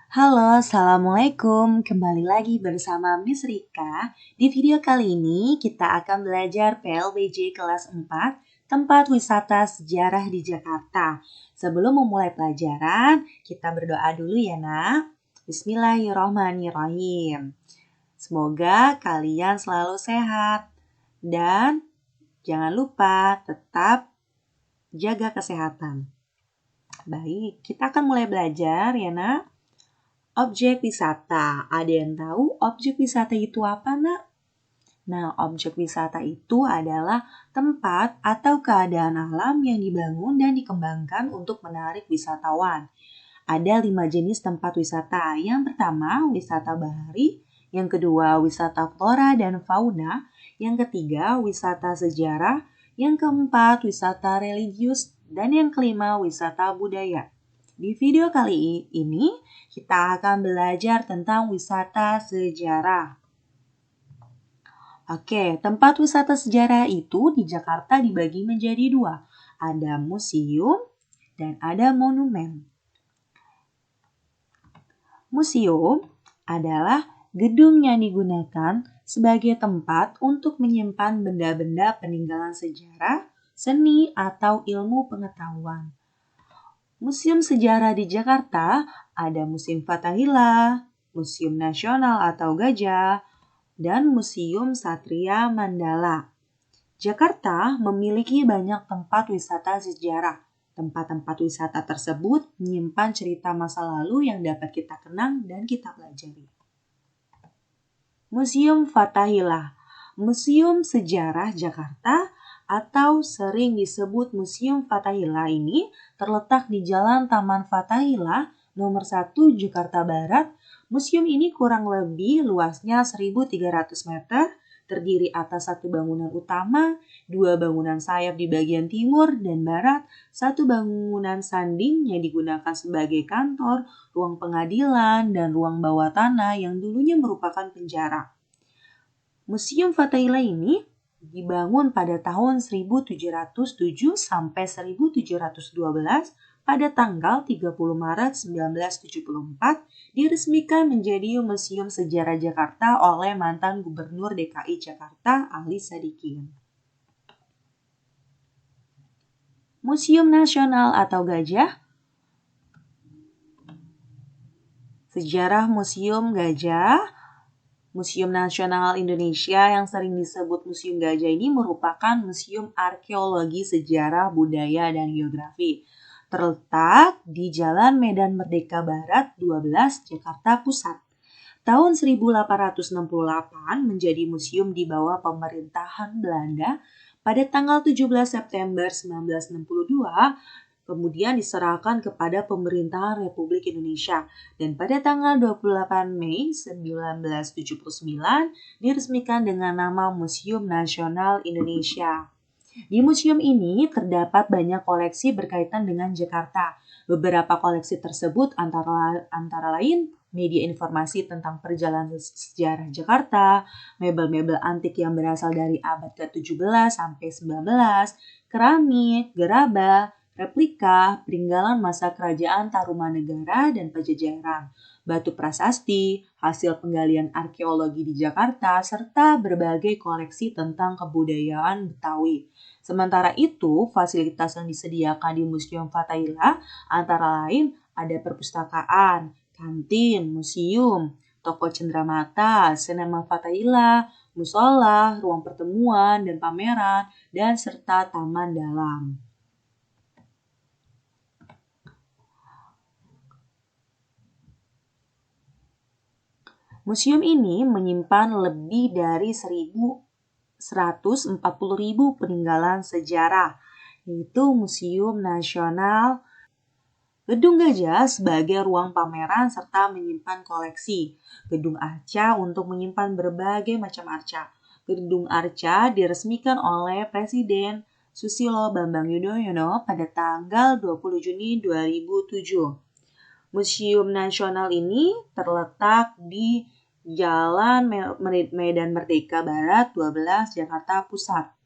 Halo, Assalamualaikum. Kembali lagi bersama Miss Rika. Di video kali ini kita akan belajar PLBJ kelas 4, tempat wisata sejarah di Jakarta. Sebelum memulai pelajaran, kita berdoa dulu ya nak. Bismillahirrahmanirrahim. Semoga kalian selalu sehat. Dan jangan lupa tetap jaga kesehatan. Baik, kita akan mulai belajar ya nak. Objek wisata. Ada yang tahu objek wisata itu apa, nak? Nah, objek wisata itu adalah tempat atau keadaan alam yang dibangun dan dikembangkan untuk menarik wisatawan. Ada 5 jenis tempat wisata. Yang pertama, wisata bahari. Yang kedua, wisata flora dan fauna. Yang ketiga, wisata sejarah. Yang keempat, wisata religius. Dan yang kelima, wisata budaya. Di video kali ini, kita akan belajar tentang wisata sejarah. Oke, tempat wisata sejarah itu di Jakarta dibagi menjadi dua. Ada museum dan ada monumen. Museum adalah gedung yang digunakan sebagai tempat untuk menyimpan benda-benda peninggalan sejarah, seni, atau ilmu pengetahuan. Museum sejarah di Jakarta ada Museum Fathahillah, Museum Nasional atau Gajah, dan Museum Satria Mandala. Jakarta memiliki banyak tempat wisata sejarah. Tempat-tempat wisata tersebut menyimpan cerita masa lalu yang dapat kita kenang dan kita pelajari. Museum Fathahillah, Museum Sejarah Jakarta atau sering disebut Museum Fathahillah ini terletak di Jalan Taman Fathahillah nomor 1 Jakarta Barat. Museum ini kurang lebih luasnya 1.300 meter, terdiri atas satu bangunan utama, 2 bangunan sayap di bagian timur dan barat, 1 bangunan sanding yang digunakan sebagai kantor, ruang pengadilan, dan ruang bawah tanah yang dulunya merupakan penjara. Museum Fathahillah ini dibangun pada tahun 1707 sampai 1712. Pada tanggal 30 Maret 1974 diresmikan menjadi Museum Sejarah Jakarta oleh mantan Gubernur DKI Jakarta Ali Sadikin. Museum Nasional atau Gajah. Sejarah Museum Gajah. Museum Nasional Indonesia yang sering disebut Museum Gajah ini merupakan museum arkeologi, sejarah, budaya, dan geografi. Terletak di Jalan Medan Merdeka Barat 12, Jakarta Pusat. Tahun 1868 menjadi museum di bawah pemerintahan Belanda. Pada tanggal 17 September 1962, kemudian diserahkan kepada pemerintahan Republik Indonesia. Dan pada tanggal 28 Mei 1979 diresmikan dengan nama Museum Nasional Indonesia. Di museum ini terdapat banyak koleksi berkaitan dengan Jakarta. Beberapa koleksi tersebut antara lain media informasi tentang perjalanan sejarah Jakarta, mebel-mebel antik yang berasal dari abad ke-17 sampai 19, keramik, gerabah, replika, peninggalan masa kerajaan Tarumanegara dan Pajajaran, batu prasasti, hasil penggalian arkeologi di Jakarta, serta berbagai koleksi tentang kebudayaan Betawi. Sementara itu, fasilitas yang disediakan di Museum Fathahillah antara lain ada perpustakaan, kantin, museum, toko cenderamata, sinema Fathahillah, musola, ruang pertemuan dan pameran, dan serta taman dalam. Museum ini menyimpan lebih dari 140.000 peninggalan sejarah, yaitu Museum Nasional. Gedung Gajah sebagai ruang pameran serta menyimpan koleksi. Gedung Arca untuk menyimpan berbagai macam arca. Gedung Arca diresmikan oleh Presiden Susilo Bambang Yudhoyono pada tanggal 20 Juni 2007. Museum Nasional ini terletak di Jalan Medan Merdeka Barat 12, Jakarta Pusat.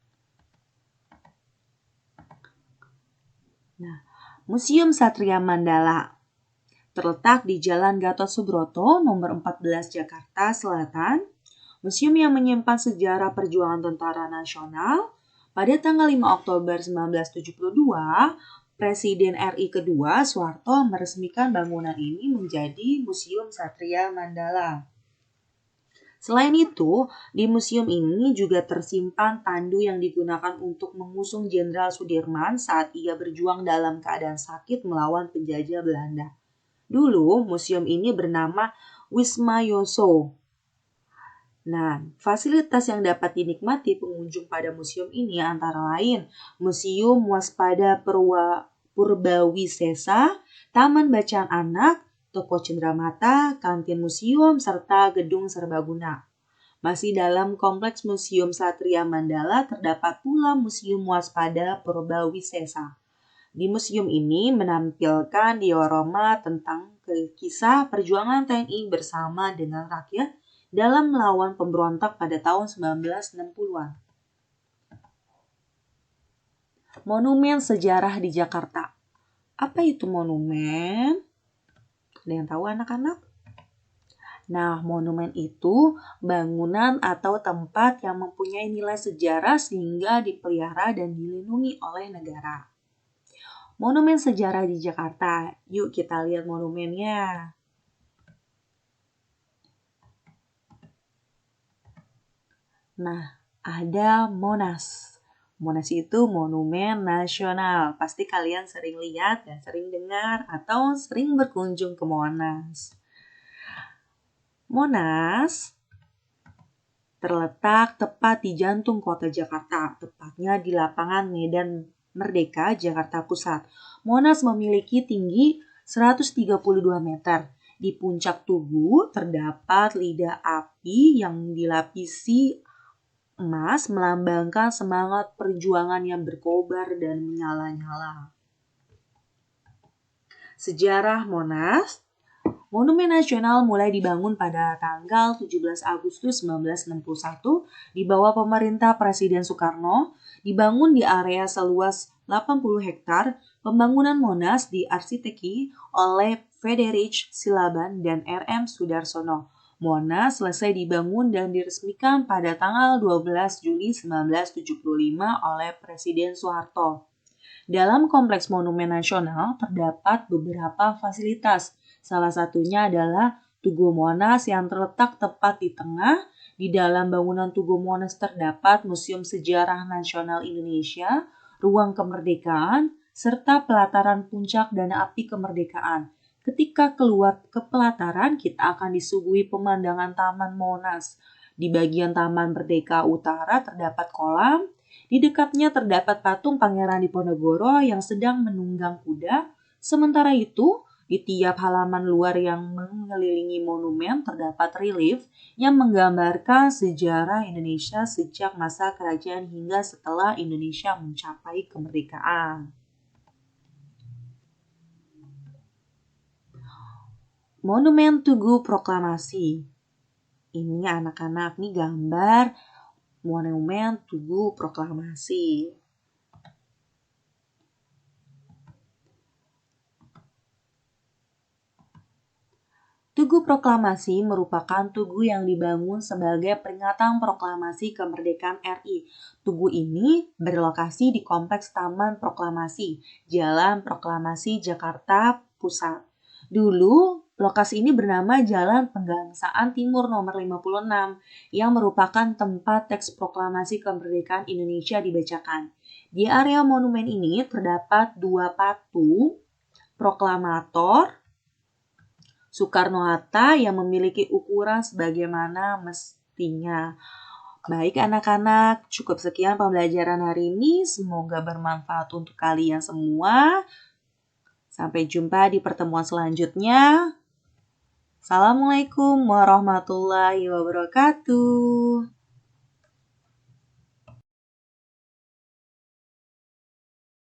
Museum Satria Mandala. Terletak di Jalan Gatot Subroto, nomor 14 Jakarta Selatan. Museum yang menyimpan sejarah perjuangan tentara nasional. Pada tanggal 5 Oktober 1972, Presiden RI kedua Soeharto meresmikan bangunan ini menjadi Museum Satria Mandala. Selain itu, di museum ini juga tersimpan tandu yang digunakan untuk mengusung Jenderal Sudirman saat ia berjuang dalam keadaan sakit melawan penjajah Belanda. Dulu, museum ini bernama Wisma Yoso. Nah, fasilitas yang dapat dinikmati pengunjung pada museum ini antara lain Museum Waspada Purbawisesa, Taman Bacaan Anak, Toko Cenderamata, Kantin Museum, serta Gedung Serbaguna. Masih dalam kompleks Museum Satria Mandala terdapat pula Museum Waspada Purbawisesa. Di museum ini menampilkan diorama tentang kisah perjuangan TNI bersama dengan rakyat dalam melawan pemberontak pada tahun 1960-an. Monumen sejarah di Jakarta. Apa itu monumen? Ada yang tahu anak-anak? Nah, monumen itu bangunan atau tempat yang mempunyai nilai sejarah sehingga dipelihara dan dilindungi oleh negara. Monumen sejarah di Jakarta. Yuk kita lihat monumennya. Nah, ada Monas. Monas itu monumen nasional. Pasti kalian sering lihat dan sering dengar atau sering berkunjung ke Monas. Monas terletak tepat di jantung kota Jakarta, tepatnya di lapangan Medan Merdeka, Jakarta Pusat. Monas memiliki tinggi 132 meter. Di puncak tugu terdapat lidah api yang dilapisi emas melambangkan semangat perjuangan yang berkobar dan menyala-nyala. Sejarah Monas. Monumen Nasional mulai dibangun pada tanggal 17 Agustus 1961 di bawah pemerintah Presiden Soekarno, dibangun di area seluas 80 hektar. Pembangunan Monas diarsiteki oleh Friedrich Silaban dan R.M. Sudarsono. Monas selesai dibangun dan diresmikan pada tanggal 12 Juli 1975 oleh Presiden Soeharto. Dalam kompleks Monumen Nasional terdapat beberapa fasilitas. Salah satunya adalah Tugu Monas yang terletak tepat di tengah. Di dalam bangunan Tugu Monas terdapat Museum Sejarah Nasional Indonesia, Ruang Kemerdekaan, serta pelataran puncak dan api kemerdekaan. Ketika keluar ke pelataran, kita akan disuguhi pemandangan Taman Monas. Di bagian Taman Merdeka Utara terdapat kolam. Di dekatnya terdapat patung Pangeran Diponegoro yang sedang menunggang kuda. Sementara itu, di tiap halaman luar yang mengelilingi monumen terdapat relief yang menggambarkan sejarah Indonesia sejak masa kerajaan hingga setelah Indonesia mencapai kemerdekaan. Monumen Tugu Proklamasi. Ini anak-anak nih gambar Monumen Tugu Proklamasi. Tugu Proklamasi merupakan tugu yang dibangun sebagai peringatan proklamasi kemerdekaan RI. Tugu ini berlokasi di Kompleks Taman Proklamasi, Jalan Proklamasi Jakarta Pusat. Dulu, lokasi ini bernama Jalan Penggangsaan Timur nomor 56 yang merupakan tempat teks proklamasi kemerdekaan Indonesia dibacakan. Di area monumen ini terdapat dua patung proklamator Soekarno-Hatta yang memiliki ukuran sebagaimana mestinya. Baik anak-anak, cukup sekian pembelajaran hari ini. Semoga bermanfaat untuk kalian semua. Sampai jumpa di pertemuan selanjutnya. Assalamualaikum warahmatullahi wabarakatuh.